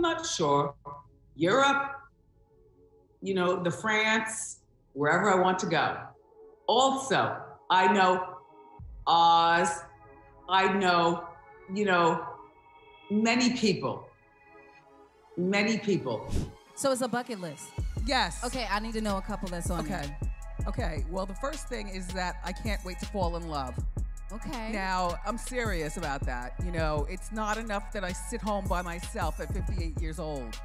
I'm not sure. Europe, you know, the France, wherever I want to go. Also, I know Oz. I know, you know, many people. Many people. So it's a bucket list. Yes. Okay, I need to know a couple that's on there. Okay. Well, the first thing is that I can't wait to fall in love. Okay. Now, I'm serious about that. You know, it's not enough that I sit home by myself at 58 years old.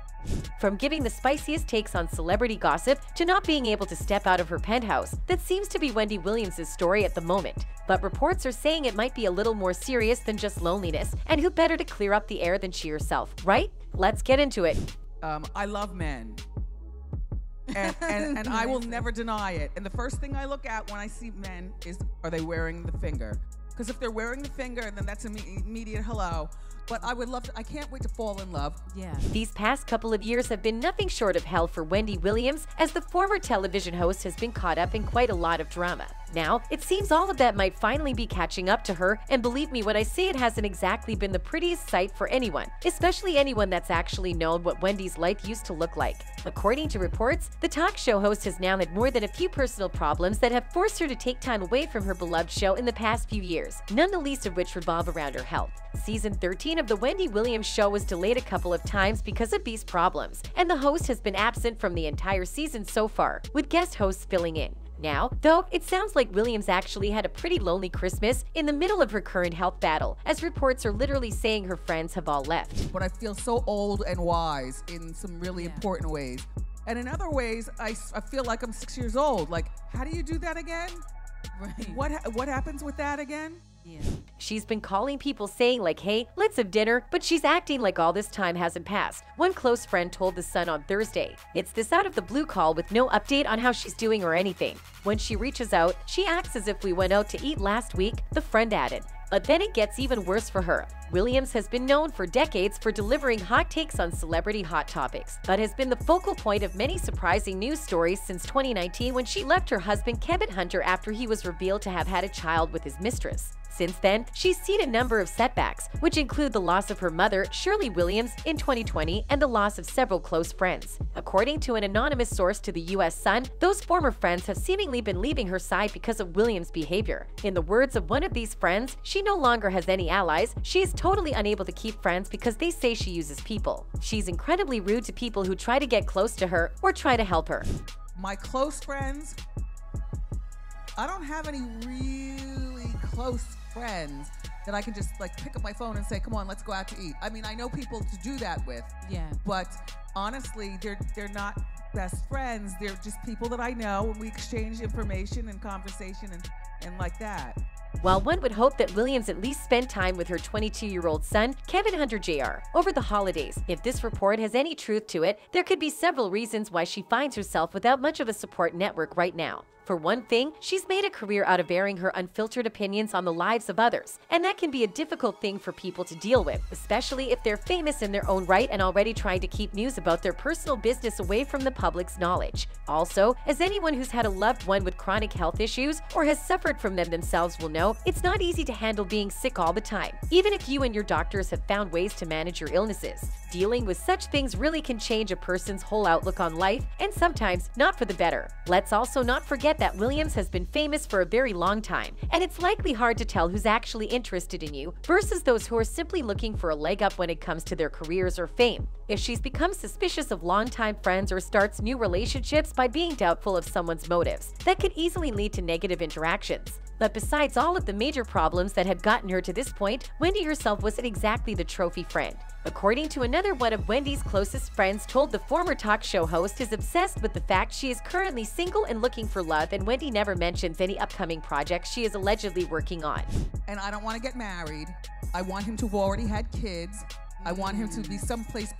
From giving the spiciest takes on celebrity gossip to not being able to step out of her penthouse, that seems to be Wendy Williams' story at the moment. But reports are saying it might be a little more serious than just loneliness, and who better to clear up the air than she herself, right? Let's get into it. I love men. And I will never deny it. And the first thing I look at when I see men is, are they wearing the finger? Because if they're wearing the finger, then that's an immediate hello. But I would love to, I can't wait to fall in love. Yeah. These past couple of years have been nothing short of hell for Wendy Williams, as the former television host has been caught up in quite a lot of drama. Now, it seems all of that might finally be catching up to her, and believe me when I say it hasn't exactly been the prettiest sight for anyone, especially anyone that's actually known what Wendy's life used to look like. According to reports, the talk show host has now had more than a few personal problems that have forced her to take time away from her beloved show in the past few years, none the least of which revolve around her health. Season 13 of The Wendy Williams Show was delayed a couple of times because of these problems, and the host has been absent from the entire season so far, with guest hosts filling in. Now, though, it sounds like Williams actually had a pretty lonely Christmas in the middle of her current health battle, as reports are literally saying her friends have all left. But I feel so old and wise in some really important ways. And in other ways, I feel like I'm 6 years old. Like, how do you do that again? Right. What happens with that again? Yeah. She's been calling people saying like, hey, let's have dinner, but she's acting like all this time hasn't passed. One close friend told The Sun on Thursday. It's this out of the blue call with no update on how she's doing or anything. When she reaches out, she acts as if we went out to eat last week, the friend added. But then it gets even worse for her. Williams has been known for decades for delivering hot takes on celebrity hot topics, but has been the focal point of many surprising news stories since 2019 when she left her husband Kevin Hunter after he was revealed to have had a child with his mistress. Since then, she's seen a number of setbacks, which include the loss of her mother, Shirley Williams, in 2020 and the loss of several close friends. According to an anonymous source to the U.S. Sun, those former friends have seemingly been leaving her side because of Williams' behavior. In the words of one of these friends, she no longer has any allies. She is totally unable to keep friends because they say she uses people. She's incredibly rude to people who try to get close to her or try to help her. My close friends, I don't have any really close friends that I can just like pick up my phone and say, come on, let's go out to eat. I mean, I know people to do that with. Yeah. But honestly, they're not best friends. They're just people that I know, and we exchange information and conversation and like that. While one would hope that Williams at least spent time with her 22-year-old son, Kevin Hunter Jr., over the holidays, if this report has any truth to it, there could be several reasons why she finds herself without much of a support network right now. For one thing, she's made a career out of airing her unfiltered opinions on the lives of others, and that can be a difficult thing for people to deal with, especially if they're famous in their own right and already trying to keep news about their personal business away from the public's knowledge. Also, as anyone who's had a loved one with chronic health issues or has suffered from them themselves will know, it's not easy to handle being sick all the time, even if you and your doctors have found ways to manage your illnesses. Dealing with such things really can change a person's whole outlook on life, and sometimes not for the better. Let's also not forget that Williams has been famous for a very long time, and it's likely hard to tell who's actually interested in you versus those who are simply looking for a leg up when it comes to their careers or fame. If she's become suspicious of longtime friends or starts new relationships by being doubtful of someone's motives, that could easily lead to negative interactions. But besides all of the major problems that had gotten her to this point, Wendy herself wasn't exactly the trophy friend. According to another one of Wendy's closest friends told the former talk show host is obsessed with the fact she is currently single and looking for love, and Wendy never mentions any upcoming projects she is allegedly working on. And I don't want to get married. I want him to have already had kids. I want him to be someplace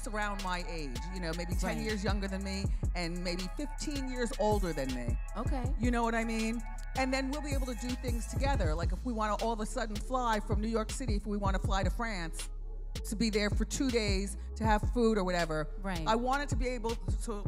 around my age, you know, maybe 10 years younger than me and maybe 15 years older than me. Okay. You know what I mean? And then we'll be able to do things together. Like if we want to all of a sudden fly from New York City, if we want to fly to France, to be there for 2 days, to have food or whatever. Right. I wanted to be able to,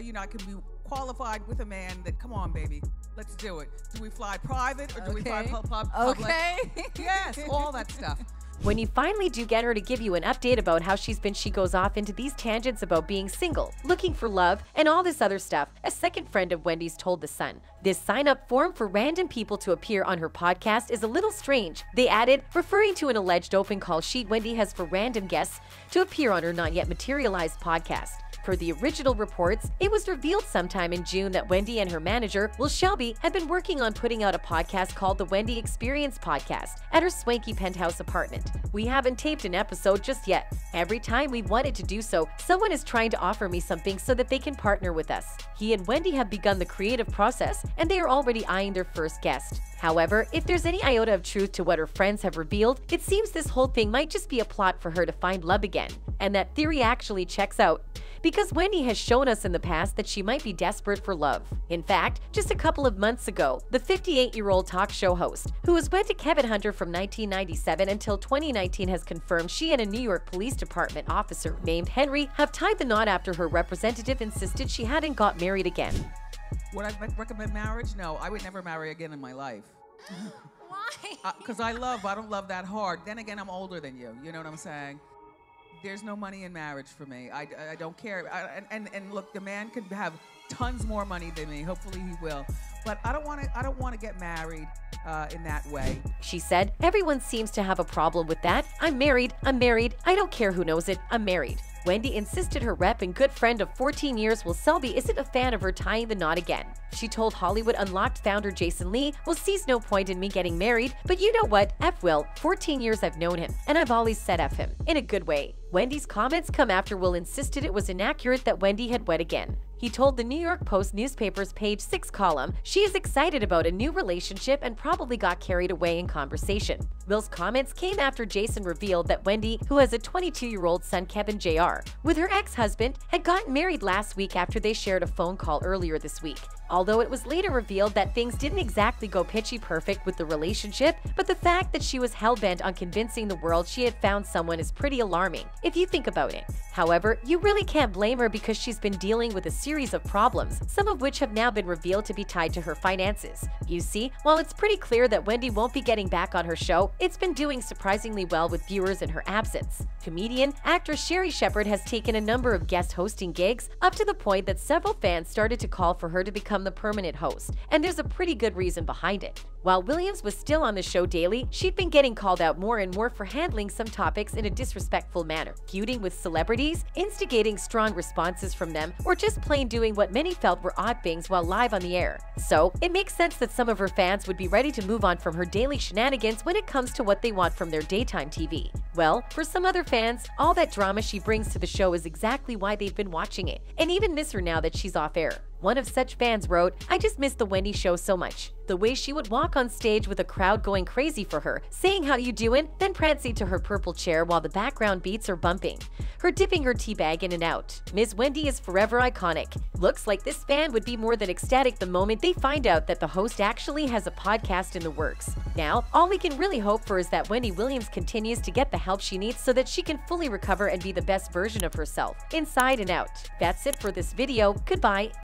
you know, I can be qualified with a man that, come on, baby, let's do it. Do we fly private or do we fly public? Okay. Yes, all that stuff. When you finally do get her to give you an update about how she's been, she goes off into these tangents about being single, looking for love, and all this other stuff, a second friend of Wendy's told The Sun. This sign-up form for random people to appear on her podcast is a little strange. They added, referring to an alleged open call sheet Wendy has for random guests to appear on her not-yet-materialized podcast. Per the original reports, it was revealed sometime in June that Wendy and her manager, Will Shelby, had been working on putting out a podcast called The Wendy Experience Podcast at her swanky penthouse apartment. We haven't taped an episode just yet. Every time we've wanted to do so, someone is trying to offer me something so that they can partner with us. He and Wendy have begun the creative process, and they are already eyeing their first guest. However, if there's any iota of truth to what her friends have revealed, it seems this whole thing might just be a plot for her to find love again. And that theory actually checks out, because Wendy has shown us in the past that she might be desperate for love. In fact, just a couple of months ago, the 58-year-old talk show host, who was wed to Kevin Hunter from 1997 until 2019, has confirmed she and a New York Police Department officer named Henry have tied the knot after her representative insisted she hadn't got married again. Would I recommend marriage? No, I would never marry again in my life. Why? Because I don't love that hard. Then again, I'm older than you. You know what I'm saying? There's no money in marriage for me. I don't care. And look, the man could have tons more money than me. Hopefully he will. But I don't want to get married in that way. She said, everyone seems to have a problem with that. I'm married. I don't care who knows it. I'm married. Wendy insisted her rep and good friend of 14 years, Will Selby, isn't a fan of her tying the knot again. She told Hollywood Unlocked founder Jason Lee, "Will sees no point in me getting married, but you know what? F Will. 14 years I've known him, and I've always said F him, in a good way." Wendy's comments come after Will insisted it was inaccurate that Wendy had wed again. He told the New York Post newspaper's Page 6 column she is excited about a new relationship and probably got carried away in conversation. Will's comments came after Jason revealed that Wendy, who has a 22-year-old son Kevin Jr., with her ex-husband, had gotten married last week after they shared a phone call earlier this week. Although it was later revealed that things didn't exactly go pitchy perfect with the relationship, but the fact that she was hell-bent on convincing the world she had found someone is pretty alarming, if you think about it. However, you really can't blame her because she's been dealing with a series of problems, some of which have now been revealed to be tied to her finances. You see, while it's pretty clear that Wendy won't be getting back on her show, it's been doing surprisingly well with viewers in her absence. Comedian, actress Sherry Shepherd has taken a number of guest hosting gigs, up to the point that several fans started to call for her to become the permanent host, and there's a pretty good reason behind it. While Williams was still on the show daily, she'd been getting called out more and more for handling some topics in a disrespectful manner, feuding with celebrities, instigating strong responses from them, or just plain doing what many felt were odd things while live on the air. So, it makes sense that some of her fans would be ready to move on from her daily shenanigans when it comes to what they want from their daytime TV. Well, for some other fans, all that drama she brings to the show is exactly why they've been watching it, and even miss her now that she's off air. One of such fans wrote, "I just miss the Wendy show so much. The way she would walk on stage with a crowd going crazy for her, saying how you doing, then prancing to her purple chair while the background beats are bumping. Her dipping her tea bag in and out. Miss Wendy is forever iconic." Looks like this fan would be more than ecstatic the moment they find out that the host actually has a podcast in the works. Now, all we can really hope for is that Wendy Williams continues to get the help she needs so that she can fully recover and be the best version of herself, inside and out. That's it for this video. Goodbye.